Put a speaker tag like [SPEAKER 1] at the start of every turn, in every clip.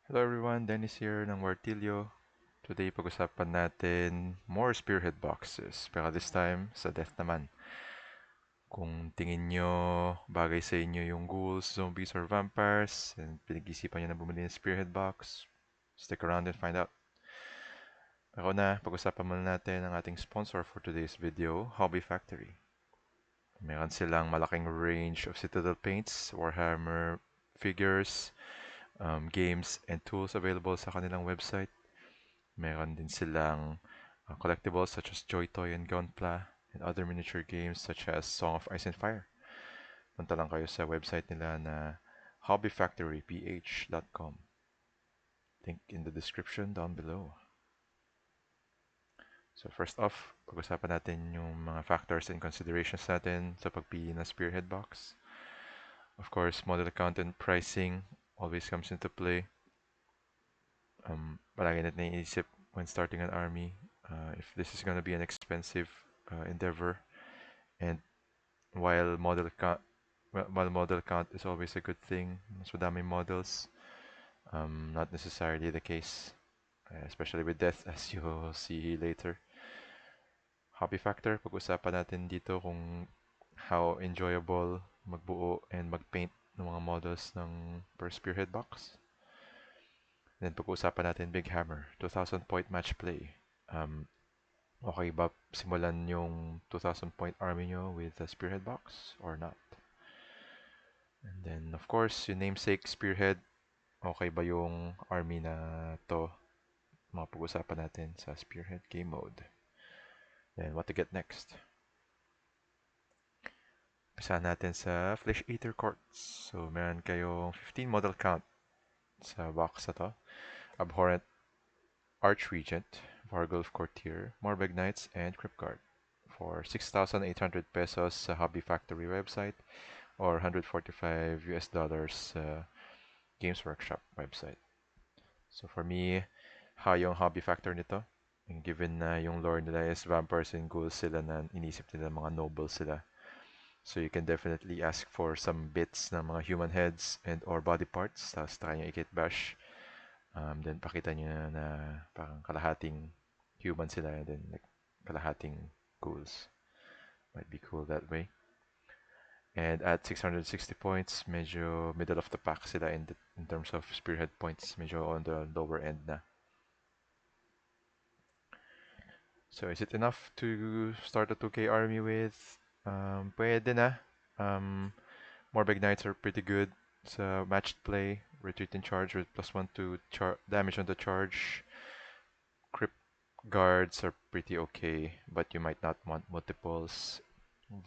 [SPEAKER 1] Hello everyone, Dennis here ng Wartilyo. Today pag-usapan natin more Spearhead boxes, pero this time sa Death naman. Kung tingin nyo bagay sa inyo yung ghouls, zombies, or vampires, and pinag-isipan nyo na bumili ng Spearhead box, stick around and find out. Ako na, pag-usapan muna natin ang ating sponsor for today's video, Hobby Factory. Meron silang malaking range of Citadel paints, Warhammer figures, games, and tools available sa kanilang website. Meron din silang collectibles such as Joy Toy and Gunpla, and other miniature games such as Song of Ice and Fire. Punta lang kayo sa website nila na hobbyfactoryph.com. Link in the description down below. So first off, pag-usapan natin yung mga factors and considerations natin sa pagpili ng Spearhead box. Of course, model count and pricing always comes into play. Palagi natin naiisip when starting an army if this is going to be an expensive endeavor. And while model count is always a good thing, mas madaming models, not necessarily the case, especially with death, as you'll see later. Hobby factor, pag-usapan natin dito kung how enjoyable magbuo and magpaint ng mga models ng per Spearhead box. Then pag-usapan natin Big Hammer, 2,000 point match play. Okay ba simulan yung 2,000 point army nyo with a Spearhead box or not? And then, of course, yung namesake Spearhead, okay ba yung army na to? Mga pag-usapan natin sa Spearhead game mode. Then, what to get next? Umpisa natin sa Flesh Eater Courts. So, meron kayong 15 model count sa box na to. Abhorrent Archregent, Vargulf Courtier, Morbeg Knights, and Cryptguard for 6,800 pesos sa Hobby Factory website or $145 sa Games Workshop website. So for me, high yung hobby factor nito. And given na yung lore nila is vampires and ghouls sila na inisip nila mga nobles sila. So you can definitely ask for some bits ng mga human heads and or body parts. Tapos try nyo i-kit bash. Then pakita nyo na parang kalahating human sila and then like kalahating ghouls. Might be cool that way. And at 660 points, medyo middle of the pack sila in terms of spearhead points. Medyo on the lower end na. So is it enough to start a 2K army with? Pwede na. Morbeg Knights are pretty good sa matched play. Retreat in charge with +1 to damage on the charge. Crypt guards are pretty okay, but you might not want multiples.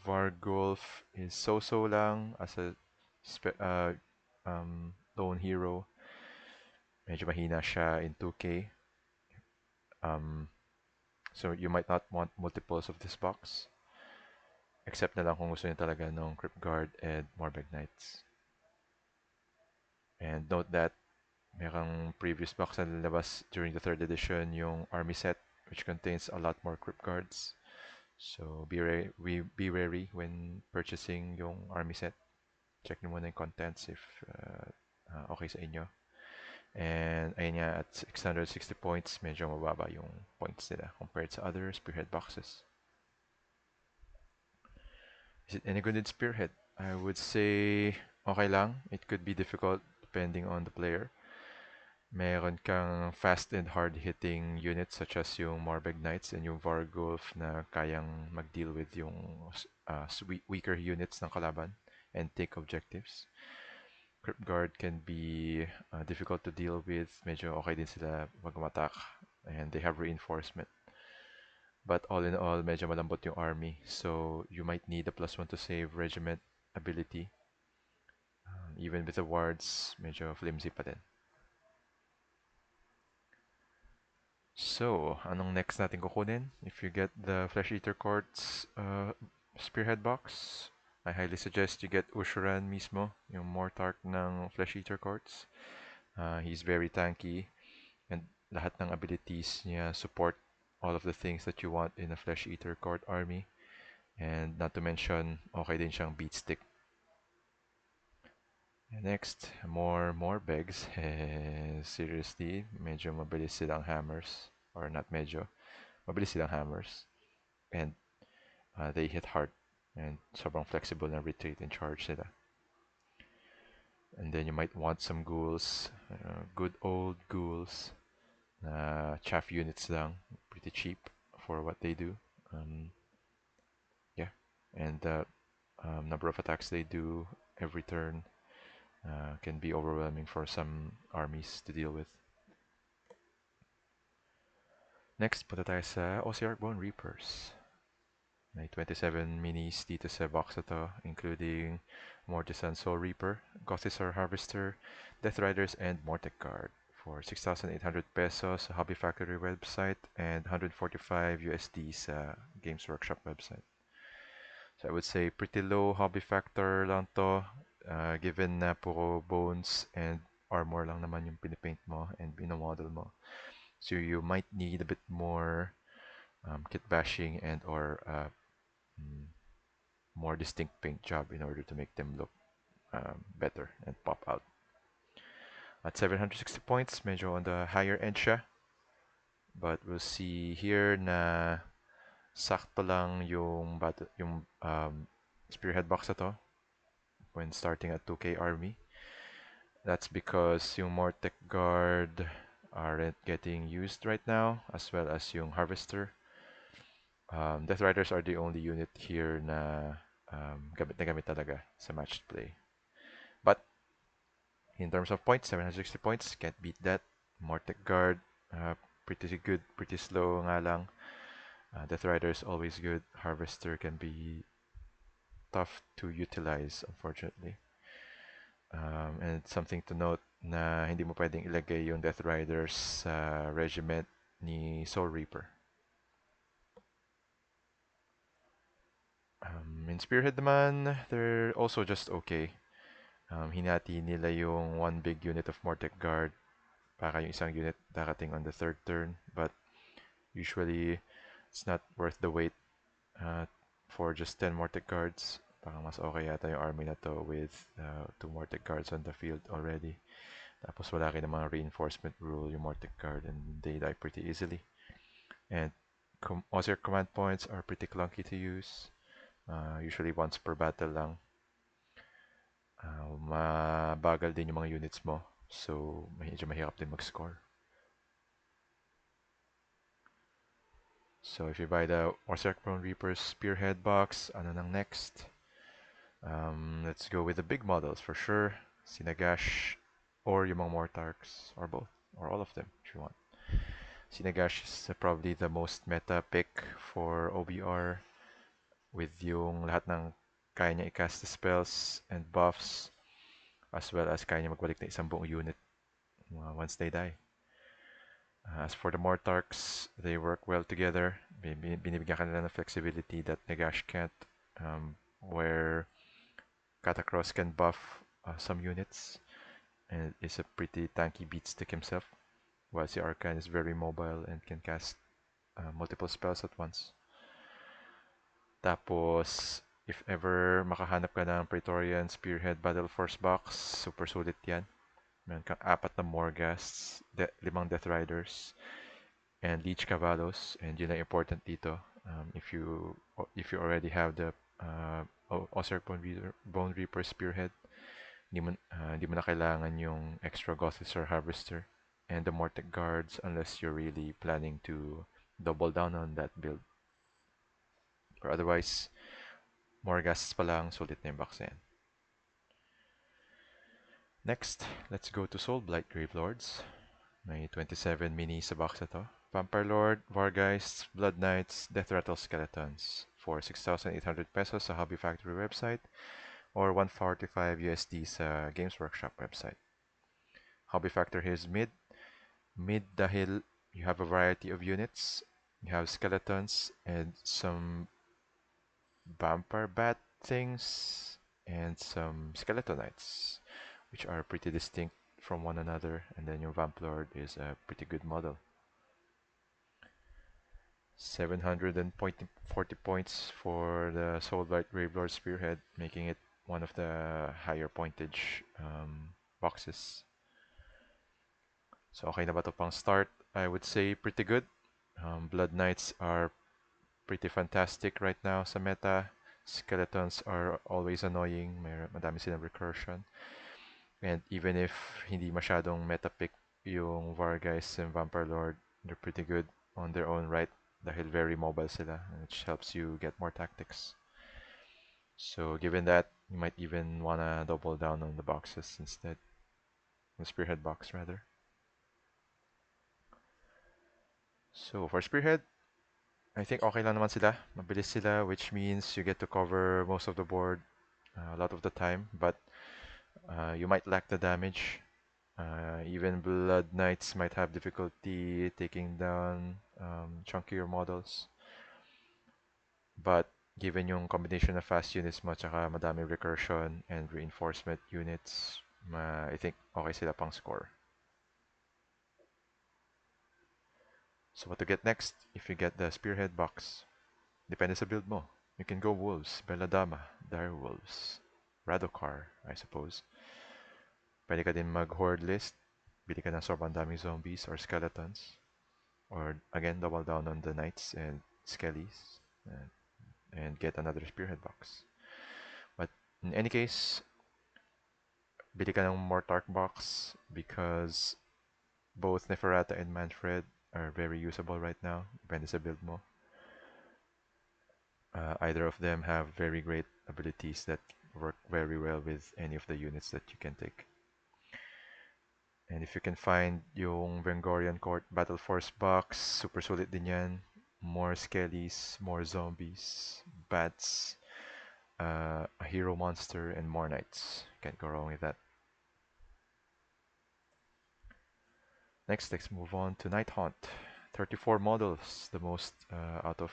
[SPEAKER 1] Vargulf is so-so lang as a lone hero. Medyo mahina siya in 2K. So you might not want multiples of this box. Except na lang kung gusto niyo talaga ng Crypt Guard and Morbeg Knights. And note that merong previous box na nilabas during the 3rd edition yung army set which contains a lot more Crypt Guards. So be wary when purchasing yung army set. Check nyo muna yung contents if okay sa inyo. And ayun nga, at 660 points, medyo mababa yung points nila compared sa other Spearhead boxes. Is it any good in Spearhead? I would say okay lang. It could be difficult depending on the player. Meron kang fast and hard-hitting units such as yung Morbeg Knights and yung Vargulf na kayang mag-deal with yung weaker units ng kalaban and take objectives. Crypt Guard can be difficult to deal with. Medyo okay din sila mag-attack and they have reinforcement. But all in all, medyo malambot yung army. So you might need a +1 to save regiment ability. Even with the wards, medyo flimsy pa din. So, anong next natin kukunin? If you get the Flesh Eater Courts Spearhead box, I highly suggest you get Ushuran mismo, yung Mortark ng Flesh Eater Courts. He's very tanky and lahat ng abilities niya support all of the things that you want in a Flesh Eater Court army. And not to mention, okay din siyang beat stick. Next, more begs. Seriously, medyo mabilis silang hammers. Or not medyo, mabilis silang hammers. And they hit hard. And sobrang flexible na retreat and charge sila. And then you might want some ghouls. Good old ghouls. Chaff units lang. Pretty cheap for what they do. Yeah. And the number of attacks they do every turn can be overwhelming for some armies to deal with. Next, punta tayo sa Orer Reapers. May 27 minis dito sa box na to, including Mortisan Soul Reaper, Gothisar Harvester, Death Riders, and Mortec Guard for 6,800 pesos sa Hobby Factory website and 145 USD sa Games Workshop website. So I would say pretty low hobby factor lang to, given na puro bones and armor lang naman yung pinipaint mo and binomodel mo. So you might need a bit more kit bashing and or more distinct paint job in order to make them look better and pop out. At 760 points, medyo on the higher end siya. But we'll see here na sakto lang yung Spearhead box na to when starting at 2K army. That's because yung Mortec Guard aren't getting used right now, as well as yung Harvester. Death Riders are the only unit here na gamit na gamit talaga sa matched play. But in terms of points, 760 points, can't beat that. Mortec Guard, pretty good, pretty slow nga lang. Death Riders always good. Harvester can be tough to utilize, unfortunately. And something to note na hindi mo pwedeng ilagay yung Death Riders sa regiment ni Soul Reaper. In Spearhead naman, they're also just okay. Hinati nila yung one big unit of Mortec Guard para yung isang unit darating on the third turn. But usually, it's not worth the wait for just 10 Mortec Guards. Parang mas okay yata yung army na to with 2 Mortec Guards on the field already. Tapos wala rin namang reinforcement rule yung Mortec Guard and they die pretty easily. And Ozer command points are pretty clunky to use. Usually once per battle lang. Mabagal din yung mga units mo. So, medyo mahirap din mag-score. So, if you buy the Ozer Reapers Spearhead box, ano nang next? Let's go with the big models for sure. Sinagash or yung mga Mortarks or both or all of them if you want. Sinagash is probably the most meta pick for OBR with yung lahat ng kaya niya i-cast spells and buffs as well as kaya niya magbalik na isang buong unit once they die. As for the Mortarks, they work well together. Binibigyan ka nila ng flexibility that Nagash can't, where Catacross can buff some units and is a pretty tanky beat stick himself, while the Arcane is very mobile and can cast multiple spells at once. Tapos, if ever makahanap ka ng Praetorian Spearhead Battle Force box, super sulit yan. Meron kang 4 na Morghasts, 5 Death Riders, and Leech Cavallos, and yun ang important dito. If you already have the Ozer Bone Reaper Spearhead, hindi mo na kailangan yung extra Gothisar Harvester and the Mortec Guards unless you're really planning to double down on that build. Or otherwise, Morghasts pa lang, sulit na yung box na yan. Next, let's go to Soulblight Gravelords. May 27 mini sa box na to. Vampire Lord, Vargheists, Blood Knights, Death Rattle Skeletons for 6,800 pesos sa Hobby Factory website or 145 USD sa Games Workshop website. Hobby Factor here is mid. Mid dahil you have a variety of units. You have skeletons and some vampire bat things and some skeleton knights, which are pretty distinct from one another. And then your Vamp Lord is a pretty good model. 740 points for the Soulblight Gravelord Spearhead, making it one of the higher pointage boxes. So okay na ba to pang start? I would say pretty good. Blood Knights are pretty fantastic right now sa meta. Skeletons are always annoying. Madami silang recursion. And even if hindi masyadong meta pick yung Vargheists and Vampire Lord, they're pretty good on their own right dahil very mobile sila, which helps you get more tactics. So given that, you might even wanna double down on the boxes instead. The Spearhead box rather. So for Spearhead, I think okay lang naman sila. Mabilis sila, which means you get to cover most of the board a lot of the time, but you might lack the damage. Even Blood Knights might have difficulty taking down chunkier models. But given yung combination of fast units mo tsaka madami recursion and reinforcement units, I think okay sila pang score. So what to get next? If you get the Spearhead box, depende sa build mo. You can go Wolves, Belladama, Direwolves, Radokar, I suppose. Pwede ka din mag-horde list. Bili ka ng sobrang daming zombies or skeletons. Or again, double down on the knights and skellies and get another Spearhead box. But in any case, bili ka ng more Tark box because both Neferata and Manfred are very usable right now. Depende sa build mo. Either of them have very great abilities that work very well with any of the units that you can take. And if you can find yung Vengorian Court Battle Force box, super sulit din yan. More skellies, more zombies, bats, a hero monster, and more knights. Can't go wrong with that. Next, let's move on to Night Haunt. 34 models, the most out of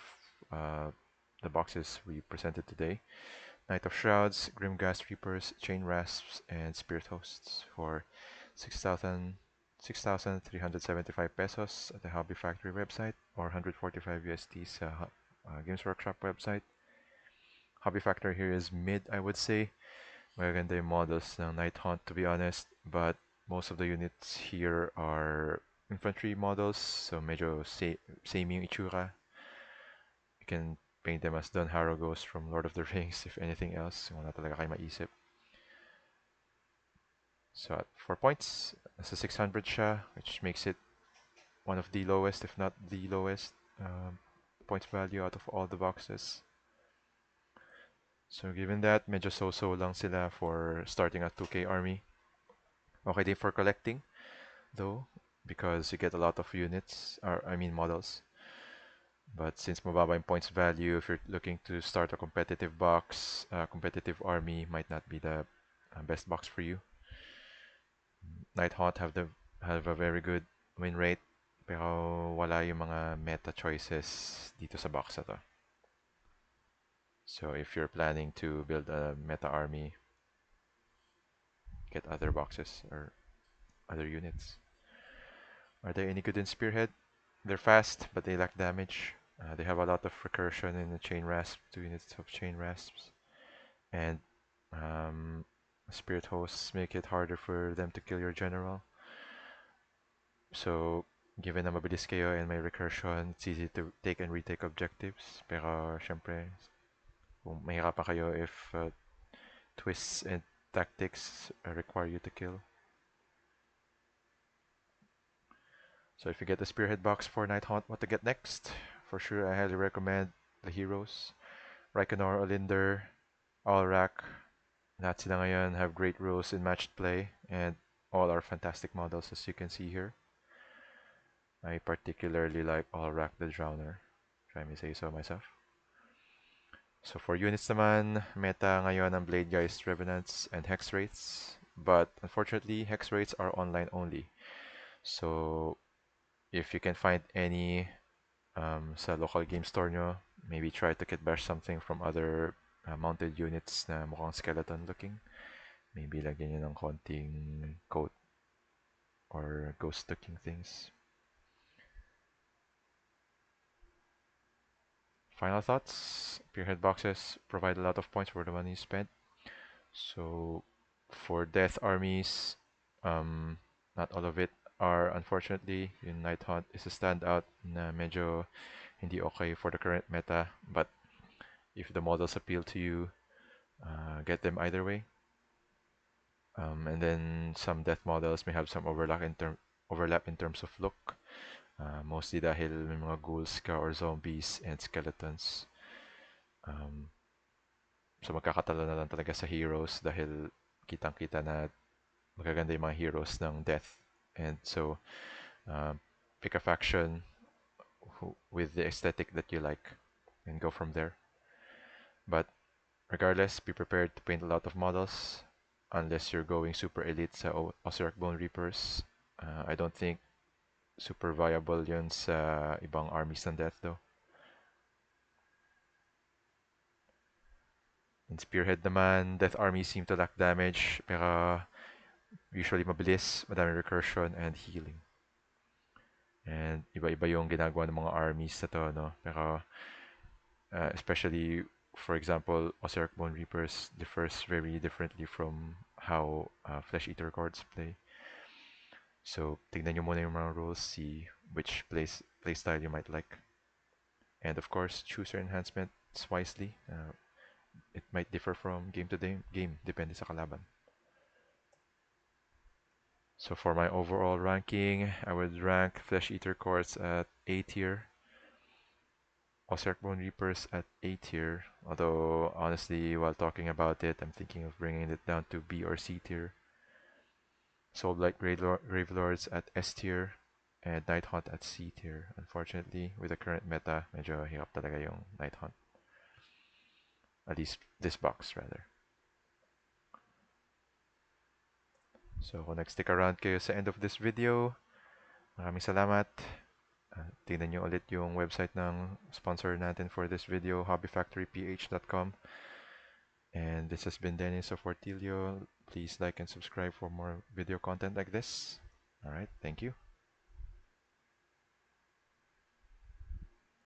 [SPEAKER 1] uh, the boxes we presented today. Knight of Shrouds, Grimghast Reapers, Chain Rasps, and Spirit Hosts for 6,375 pesos at the Hobby Factory website or 145 USD sa Games Workshop website. Hobby Factory here is mid, I would say. Magaganda yung models ng Night Haunt, to be honest, but most of the units here are infantry models, so medyo same yung itsura. You can paint them as Don Harrow Ghost from Lord of the Rings, if anything else. Wala talaga kayo maisip. So for points, nasa 600 siya, which makes it one of the lowest, if not the lowest, points value out of all the boxes. So given that, medyo so-so lang sila for starting a 2K army. Okay din for collecting, though, because you get a lot of units, or I mean models. But since mababa yung points value, if you're looking to start a competitive box, competitive army might not be the best box for you. Night Haunt have a very good win rate, pero wala yung mga meta choices dito sa box na to. So if you're planning to build a meta army, get other boxes or other units. Are they any good in Spearhead? They're fast, but they lack damage. They have a lot of recursion in the Chain Rasp, 2 units of Chain Rasps. And Spirit Hosts make it harder for them to kill your general. So, given na mabilis kayo and may recursion, it's easy to take and retake objectives. Pero, syempre, kung mahirapan kayo if twists and tactics require you to kill. So if you get the Spearhead box for Night Haunt, what to get next? For sure, I highly recommend the heroes. Reikenor, Olinder, Alrak, lahat sila ngayon have great rules in matched play, and all are fantastic models as you can see here. I particularly like Alrak the Drowner, if I may say so myself. So for units naman, meta ngayon ang Blade Geist, Revenants, and Hex Wraiths. But unfortunately, Hex Wraiths are online only. So if you can find any sa local game store nyo, maybe try to kitbash something from other mounted units na mukhang skeleton looking. Maybe lagyan nyo ng konting coat or ghost looking things. Final thoughts. Spearhead boxes provide a lot of points for the money you spent. So for death armies, um, not all of it are unfortunately. Yung Night Hunt is a standout na medyo hindi okay for the current meta. But if the models appeal to you, get them either way. And then some death models may have some overlap in terms of look. Mostly dahil may mga ghouls ka or zombies and skeletons. Um, so magkakatalo na lang talaga sa heroes dahil kitang-kita na magaganda yung mga heroes ng death. And so, pick a faction with the aesthetic that you like and go from there. But regardless, be prepared to paint a lot of models unless you're going super elite sa Orer Reapers. I don't think super viable yun sa ibang armies ng death though. In Spearhead naman, death armies seem to lack damage pero usually mabilis, madami recursion and healing. And iba-iba yung ginagawa ng mga armies na to, no? Pero especially, for example, Ozer Reapers differs very differently from how Flesh Eater cards play. So, tignan nyo muna yung mga rules, see which play style you might like. And of course, choose your enhancements wisely. It might differ from game to game, depende sa kalaban. So for my overall ranking, I would rank Flesh Eater Courts at A tier, Ozer Reapers at A tier. Although honestly, while talking about it, I'm thinking of bringing it down to B or C tier. Soullight Gravelords at S tier, and Night Hunt at C tier. Unfortunately, with the current meta, medyo hirap talaga yung Night Hunt. At least this box, rather. So kung nag-stick around kayo sa end of this video, maraming salamat. Tingnan nyo ulit yung website ng sponsor natin for this video, hobbyfactoryph.com. And this has been Dennis of Wartilyo. Please like and subscribe for more video content like this. Alright, thank you.